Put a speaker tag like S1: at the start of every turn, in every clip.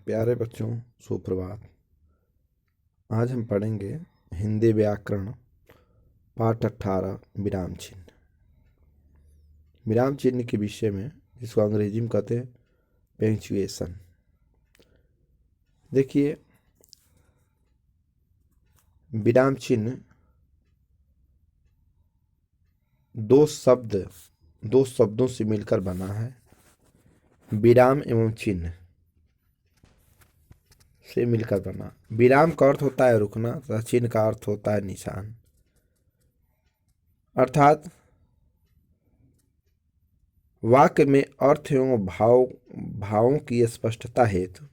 S1: प्यारे बच्चों, सुप्रभात। आज हम पढ़ेंगे हिंदी व्याकरण पाठ 18 विराम चिन्ह। विराम चिन्ह के विषय में, जिसको अंग्रेजी में कहते हैं पंक्चुएशन। देखिए, विराम चिन्ह दो शब्दों से मिलकर बना है। विराम एवं चिन्ह से मिलकर बना। विराम का अर्थ होता है रुकना तथा चिन्ह का अर्थ होता है निशान। अर्थात वाक्य में अर्थ एवं भावों की स्पष्टता हेतु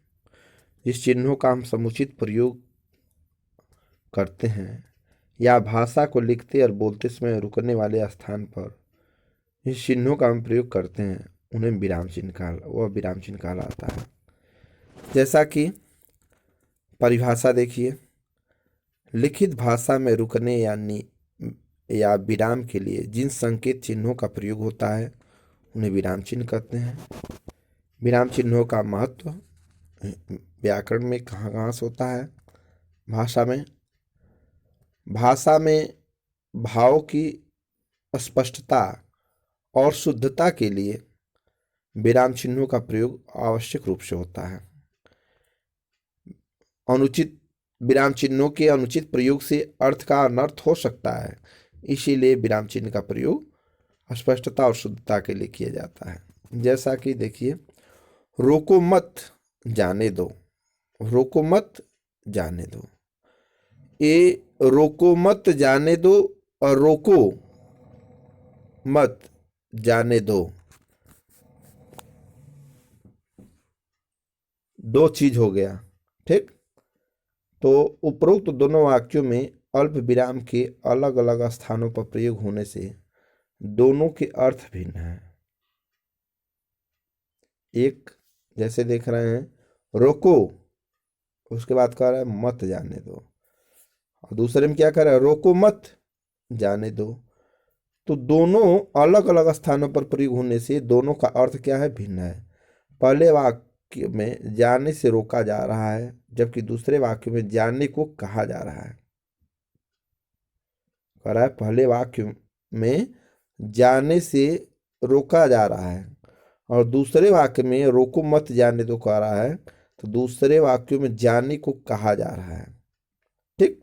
S1: जिस चिन्हों का हम समुचित प्रयोग करते हैं या भाषा को लिखते और बोलते समय रुकने वाले स्थान पर जिस चिन्हों का हम प्रयोग करते हैं उन्हें विराम चिन्ह कहलाता है। जैसा कि परिभाषा देखिए, लिखित भाषा में रुकने या विराम के लिए जिन संकेत चिन्हों का प्रयोग होता है उन्हें विराम चिन्ह कहते हैं। विराम चिन्हों का महत्व व्याकरण में कहाँ से होता है? भाषा में भाव की स्पष्टता और शुद्धता के लिए विराम चिन्हों का प्रयोग आवश्यक रूप से होता है। विराम चिन्हों के अनुचित प्रयोग से अर्थ का अनर्थ हो सकता है, इसीलिए विराम चिन्ह का प्रयोग स्पष्टता और शुद्धता के लिए किया जाता है। जैसा कि देखिए, रोको मत जाने दो, रोको मत जाने दो। ये रोको मत जाने दो और रोको मत जाने दो दो चीज हो गया, ठीक। तो उपरोक्त दोनों वाक्यों में अल्प विराम के अलग अलग स्थानों पर प्रयोग होने से दोनों के अर्थ भिन्न हैं। एक जैसे देख रहे हैं, रोको, उसके बाद कह रहा है मत जाने दो, और दूसरे में क्या कह रहा है, रोको मत जाने दो। तो दोनों अलग अलग स्थानों पर प्रयोग होने से दोनों का अर्थ क्या है, भिन्न है। पहले वाक्य में जाने से रोका जा रहा है, जबकि दूसरे वाक्य में जाने को कहा जा रहा है। कह रहा है पहले वाक्य में जाने से रोका जा रहा है और दूसरे वाक्य में रोको मत जाने दो कह रहा है, तो दूसरे वाक्यों में जाने को कहा जा रहा है, ठीक।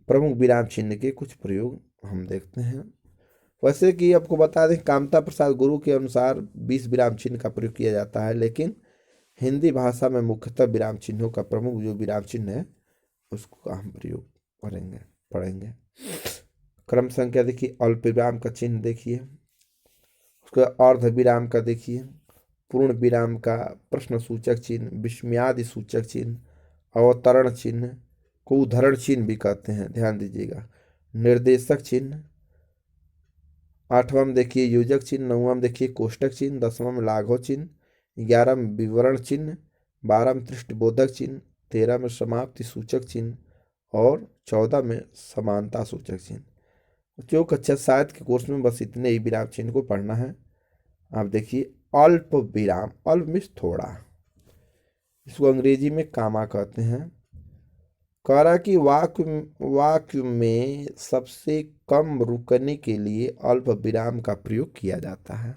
S1: प्रमुख विराम चिन्ह के कुछ प्रयोग हम देखते हैं। वैसे कि आपको बता दें, कामता प्रसाद गुरु के अनुसार 20 विराम चिन्ह का प्रयोग किया जाता है, लेकिन हिंदी भाषा में मुख्यतः विराम चिन्हों का प्रमुख जो विराम चिन्ह है उसको हम प्रयोग पढ़ेंगे। क्रम संख्या देखिए, अल्प विराम का चिन्ह देखिए, उसका अर्ध विराम का देखिए, पूर्ण विराम का प्रश्न सूचक चिन्ह, विस्मयादि सूचक चिन्ह, अवतरण चिन्ह को उद्धरण चिन्ह भी कहते हैं, ध्यान दीजिएगा, निर्देशक चिन्ह, 8वां में देखिए योजक चिन्ह, 9वां में देखिए कोष्टक चिन्ह, 10वां में लाघव चिन्ह, 11 में विवरण चिन्ह, 12 में दृष्टिबोधक चिन्ह, 13 में समाप्ति सूचक चिन्ह और 14 में समानता सूचक चिन्ह। जो कक्षा 7 के कोर्स में बस इतने ही विराम चिन्ह को पढ़ना है। आप देखिए, अल्प विराम, अल्प मीन्स थोड़ा, इसको अंग्रेजी में कामा कहते हैं। कह रहा कि वाक्य में सबसे कम रुकने के लिए अल्प विराम का प्रयोग किया जाता है।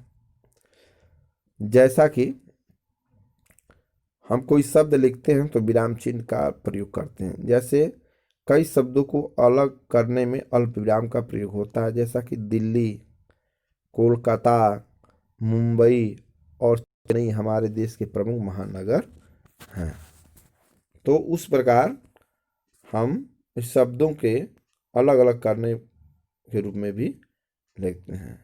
S1: जैसा कि हम कोई शब्द लिखते हैं तो विराम चिन्ह का प्रयोग करते हैं। जैसे कई शब्दों को अलग करने में अल्प विराम का प्रयोग होता है, जैसा कि दिल्ली, कोलकाता, मुंबई और चेन्नई हमारे देश के प्रमुख महानगर हैं। तो उस प्रकार हम इस शब्दों के अलग अलग करने के रूप में भी लिखते हैं।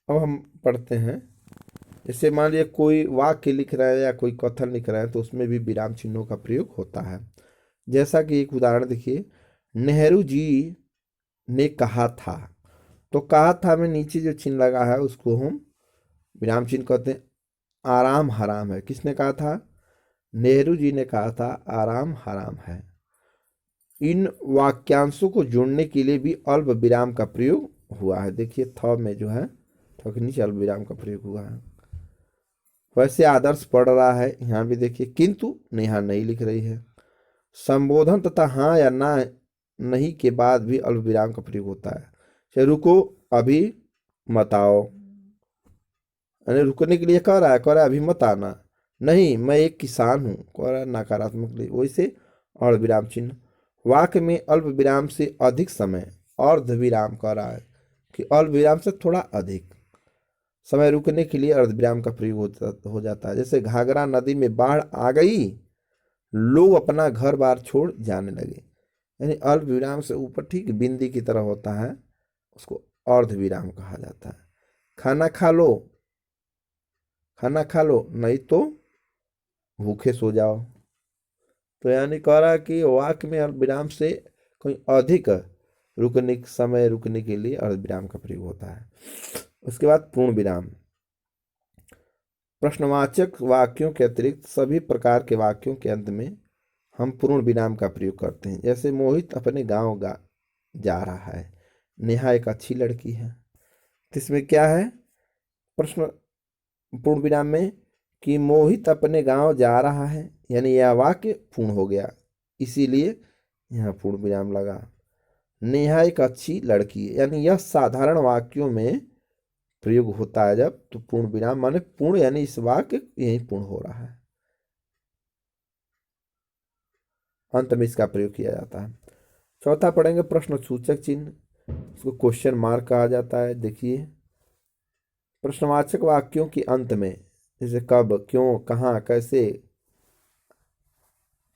S1: अब हम पढ़ते हैं, जैसे मान लिया कोई वाक्य लिख रहा है या कोई कथन लिख रहा है तो उसमें भी विराम चिन्हों का प्रयोग होता है। जैसा कि एक उदाहरण देखिए, नेहरू जी ने कहा था, तो कहा था में नीचे जो चिन्ह लगा है उसको हम विराम चिन्ह कहते हैं। आराम हराम है, किसने कहा था? नेहरू जी ने कहा था आराम हराम है। इन वाक्यांशों को जोड़ने के लिए भी अल्प विराम का प्रयोग हुआ है। देखिए थ में जो है, थ के नीचे अल्प विराम का प्रयोग हुआ है। वैसे आदर्श पढ़ रहा है, यहाँ भी देखिए, किंतु नेहा नहीं लिख रही है। संबोधन तथा हाँ या ना नहीं के बाद भी अल्प विराम का प्रयोग होता है। चलिए रुको, अभी मत आओ, यानी रुकने के लिए कह रहा है अभी मत आना। नहीं, मैं एक किसान हूँ, कह रहा है नकारात्मक वैसे और विराम चिन्ह। वाक्य में अल्प विराम से अधिक समय, अर्ध विराम कह रहा है कि अल्प विराम से थोड़ा अधिक समय रुकने के लिए अर्ध विराम का प्रयोग हो जाता है। जैसे घाघरा नदी में बाढ़ आ गई, लोग अपना घर बार छोड़ जाने लगे, यानी अल्प विराम से ऊपर ठीक बिंदी की तरह होता है, उसको अर्ध विराम कहा जाता है। खाना खा लो, खाना खा लो नहीं तो भूखे सो जाओ। तो यानी कह रहा है कि वाक्य में अल्प विराम से कोई अधिक रुकने समय रुकने के लिए अर्ध विराम का प्रयोग होता है। उसके बाद पूर्ण विराम। प्रश्नवाचक वाक्यों के अतिरिक्त सभी प्रकार के वाक्यों के अंत में हम पूर्ण विराम का प्रयोग करते हैं। जैसे मोहित अपने गांव जा रहा है, नेहा एक अच्छी लड़की है। तो इसमें क्या है प्रश्न पूर्ण विराम में कि मोहित अपने गांव जा रहा है, यानी यह वाक्य पूर्ण हो गया, इसीलिए यहाँ पूर्ण विराम लगा। नेहा एक अच्छी लड़की है, यानी यह साधारण वाक्यों में प्रयोग होता है जब, तो पूर्ण विराम माने पूर्ण, यानी इस वाक्य यही पूर्ण हो रहा है, अंत में इसका प्रयोग किया जाता है। चौथा पढ़ेंगे प्रश्न सूचक चिन्ह, इसको क्वेश्चन मार्क कहा जाता है। देखिए, प्रश्नवाचक वाक्यों के अंत में जैसे कब, क्यों, कहाँ, कैसे,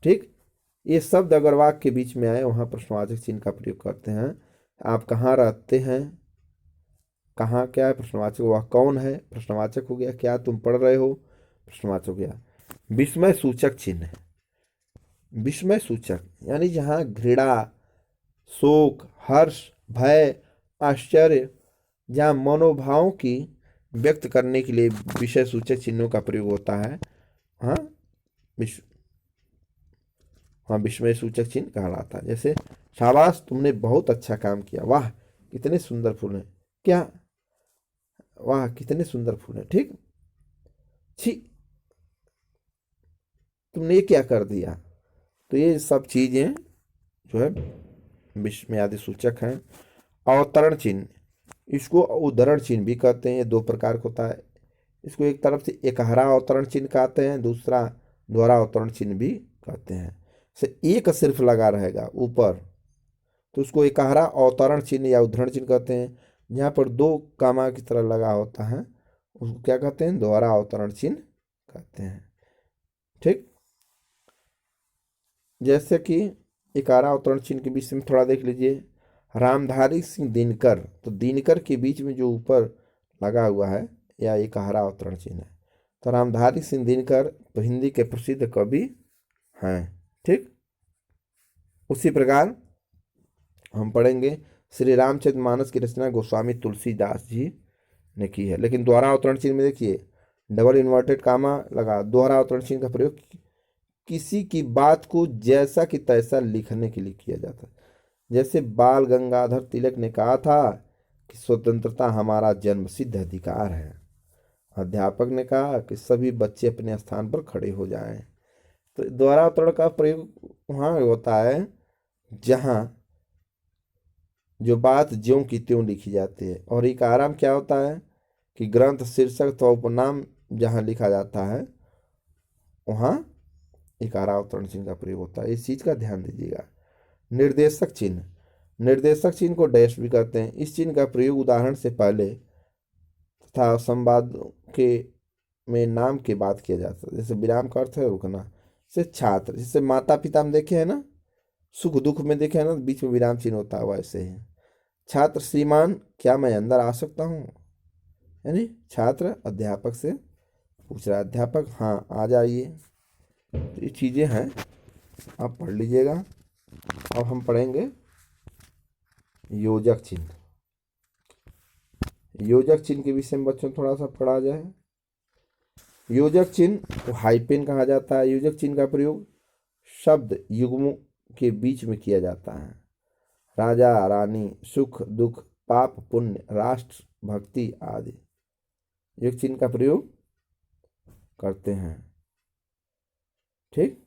S1: ठीक, ये शब्द अगर वाक्य के बीच में आए वहां प्रश्नवाचक चिन्ह का प्रयोग करते हैं। आप कहाँ रहते हैं, कहाँ क्या है प्रश्नवाचक, वह कौन है प्रश्नवाचक हो गया, क्या तुम पढ़ रहे हो प्रश्नवाचक हो गया। विस्मय सूचक चिन्ह, विस्मय सूचक यानी जहाँ घृणा, शोक, हर्ष, भय, आश्चर्य, जहाँ मनोभावों की व्यक्त करने के लिए विषय सूचक चिन्हों का प्रयोग होता है, हाँ विश्व हाँ विस्मय सूचक चिन्ह कहलाता है। जैसे शाबाश तुमने बहुत अच्छा काम किया, वाह कितने सुंदर फूल हैं, क्या, वाह कितने सुंदर फूल हैं, ठीक, छी तुमने ये क्या कर दिया। तो ये सब चीजें जो है विस्मयादि सूचक हैं। अवतरण चिन्ह, इसको उद्धरण चिन्ह भी कहते हैं। ये दो प्रकार का होता है, इसको एक तरफ से एकहरा अवतरण चिन्ह कहते हैं, दूसरा द्वारा अवतरण चिन्ह भी कहते हैं। से एक सिर्फ लगा रहेगा ऊपर तो उसको एकहरा अवतरण चिन्ह या उद्धरण चिन्ह कहते हैं। जहाँ पर दो कामा की तरह लगा होता है उसको क्या कहते हैं, द्वारा अवतरण चिन्ह कहते हैं, ठीक। जैसे कि इकारा अवतरण चिन्ह के बीच में थोड़ा देख लीजिए, रामधारी सिंह दिनकर, तो दिनकर के बीच में जो ऊपर लगा हुआ है या इकारा अवतरण चिन्ह है। तो रामधारी सिंह दिनकर तो हिंदी के प्रसिद्ध कवि हैं, ठीक। उसी प्रकार हम पढ़ेंगे श्री रामचरितमानस की रचना गोस्वामी तुलसीदास जी ने की है। लेकिन दोहरा अवतरण चिन्ह में देखिए डबल इन्वर्टेड कामा लगा, दोहरा अवतरण चिन्ह का प्रयोग किसी की बात को जैसा कि तैसा लिखने के लिए किया जाता है। जैसे बाल गंगाधर तिलक ने कहा था कि स्वतंत्रता हमारा जन्मसिद्ध अधिकार है, अध्यापक ने कहा कि सभी बच्चे अपने स्थान पर खड़े हो जाएं। तो दोहरा अवतरण का प्रयोग वहाँ होता है जहाँ जो बात ज्यों की त्यों लिखी जाती है। और एक आराम क्या होता है कि ग्रंथ शीर्षक तो उपनाम जहाँ लिखा जाता है वहाँ इकारा अवतरण चिन्ह का प्रयोग होता है, इस चीज का ध्यान दीजिएगा। निर्देशक चिन्ह, निर्देशक चिन्ह को डैश भी कहते हैं। इस चिन्ह का प्रयोग उदाहरण से पहले तथा संवाद के में नाम के बाद किया जाता है। जैसे विराम का अर्थ है रुकना। जैसे छात्र, जैसे माता पिता में देखे हैं ना, सुख दुख में देखे हैं ना, बीच में विराम चिन्ह होता है, वैसे ही छात्र श्रीमान क्या मैं अंदर आ सकता हूँ, यानी छात्र अध्यापक से पूछ रहा है, अध्यापक हाँ आ जाइए। तो ये चीज़ें हैं, आप पढ़ लीजिएगा। अब हम पढ़ेंगे योजक चिन्ह। योजक चिन्ह के विषय में बच्चों थोड़ा सा पढ़ा जाए। योजक चिन्ह को हाइपेन कहा जाता है। योजक चिन्ह का प्रयोग शब्द युग्मों के बीच में किया जाता है। राजा रानी, सुख दुख, पाप पुण्य, राष्ट्र भक्ति आदि। योजक चिन्ह का प्रयोग करते हैं। ठीक।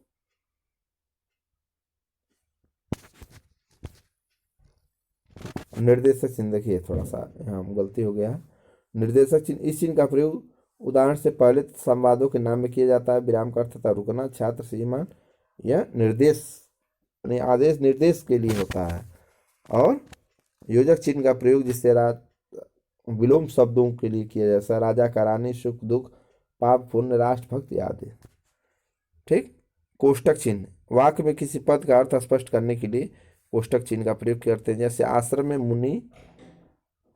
S1: निर्देशक चिन्ह देखिए, थोड़ा सा यहाँ गलती हो गया है। निर्देशक चिन्ह, इस चिन्ह का प्रयोग उदाहरण से पहले संवादों के नाम में किया जाता है। विराम का अर्थ था रुकना, छात्र, श्रीमान, या निर्देश यानी आदेश निर्देश के लिए होता है। और योजक चिन्ह का प्रयोग जिससे विलोम शब्दों के लिए किया जाता है, राजा का, रानी, सुख दुख, पाप पुण्य, राष्ट्र भक्त आदि। ठीक। कोष्टक चिन्ह, वाक्य में किसी पद का अर्थ स्पष्ट करने के लिए कोष्टक चिन्ह का प्रयोग करते हैं। जैसे आश्रम में मुनि,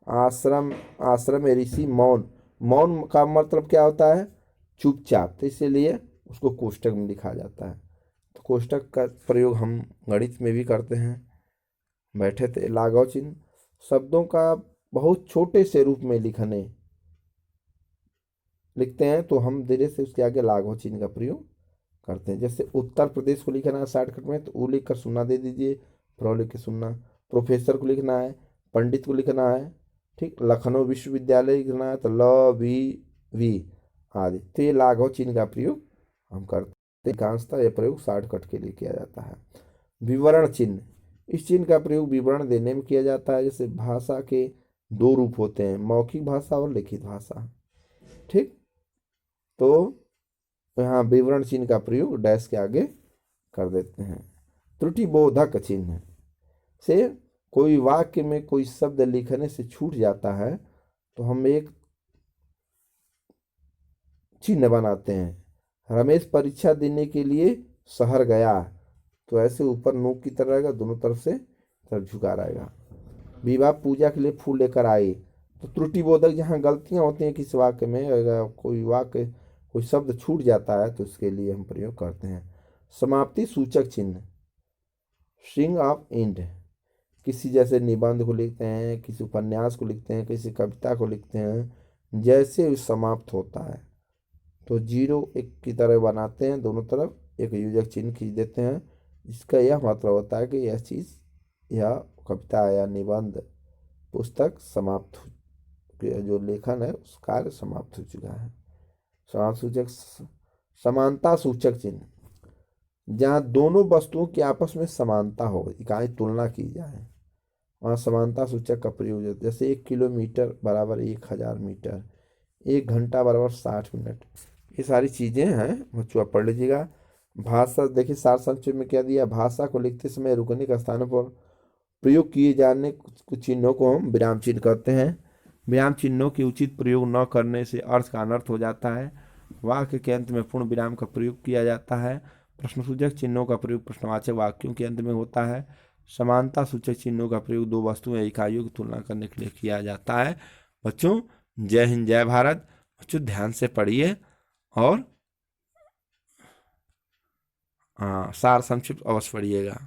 S1: आश्रम में ऋषि, मौन। मौन का मतलब क्या होता है? चुपचाप, तो इसीलिए उसको कोष्टक में लिखा जाता है। तो कोष्टक का प्रयोग हम गणित में भी करते हैं। बैठे थे, लाघव चिन्ह, शब्दों का बहुत छोटे से रूप में लिखते हैं तो हम धीरे से उसके आगे लाघव चिन्ह का प्रयोग करते हैं। जैसे उत्तर प्रदेश को लिखना है शॉर्टकट में, तो ऊ लिख कर सुनना दे दीजिए, प्रो लिख के सुनना। प्रोफेसर को लिखना है, पंडित को लिखना है। ठीक। लखनऊ विश्वविद्यालय लिखना है तो ल वी आदि। तो ये लाघव चिन्ह का प्रयोग हम करते हैं। अधिकांशतः यह प्रयोग शॉर्टकट के लिए किया जाता है। विवरण चिन्ह, इस चिन्ह का प्रयोग विवरण देने में किया जाता है। जैसे भाषा के दो रूप होते हैं, मौखिक भाषा और लिखित भाषा। ठीक। तो यहाँ विवरण चिन्ह का प्रयोग डैश के आगे कर देते हैं। त्रुटिबोधक चिन्ह से कोई वाक्य में कोई शब्द लिखने से छूट जाता है तो हम एक चिन्ह बनाते हैं। रमेश परीक्षा देने के लिए शहर गया, तो ऐसे ऊपर नोक की तरह रहेगा, दोनों तरफ से तरफ झुका रहेगा। विवाह पूजा के लिए फूल लेकर आए, तो त्रुटिबोधक जहाँ गलतियाँ होती हैं किसी वाक्य में, अगर कोई शब्द छूट जाता है तो उसके लिए हम प्रयोग करते हैं। समाप्ति सूचक चिन्ह, स्ट्रिंग ऑफ एंड, किसी जैसे निबंध को लिखते हैं, किसी उपन्यास को लिखते हैं, किसी कविता को लिखते हैं, जैसे समाप्त होता है तो जीरो एक की तरह बनाते हैं, दोनों तरफ एक योजक चिन्ह खींच देते हैं। इसका यह मतलब होता है कि यह चीज़, यह कविता या निबंध, पुस्तक समाप्त जो लेखन है उस कार्य समाप्त हो चुका है। समाप्त सूचक। समानता सूचक चिन्ह, जहाँ दोनों वस्तुओं की आपस में समानता हो, इकाई तुलना की जाए, वहाँ समानता सूचक का प्रयोग होता है। जैसे 1 किलोमीटर बराबर 1000 मीटर, 1 घंटा बराबर 60 मिनट। ये सारी चीज़ें हैं, बच्चों आप पढ़ लीजिएगा। भाषा देखिए, सार संक्षेप में क्या दिया, भाषा को लिखते समय रुकने का स्थानों पर प्रयोग किए जाने कुछ चिन्हों को हम विराम चिन्ह कहते हैं। विराम चिन्हों के उचित प्रयोग न करने से अर्थ का अनर्थ हो जाता है। वाक्य के अंत में पूर्ण विराम का प्रयोग किया जाता है। प्रश्नसूचक चिन्हों का प्रयोग प्रश्नवाचक वाक्यों के अंत में होता है। समानता सूचक चिन्हों का प्रयोग दो वस्तुओं या इकाइयों की तुलना करने के लिए किया जाता है। बच्चों जय हिंद जय भारत। बच्चों ध्यान से पढ़िए और सार संक्षिप्त अवश्य पढ़िएगा।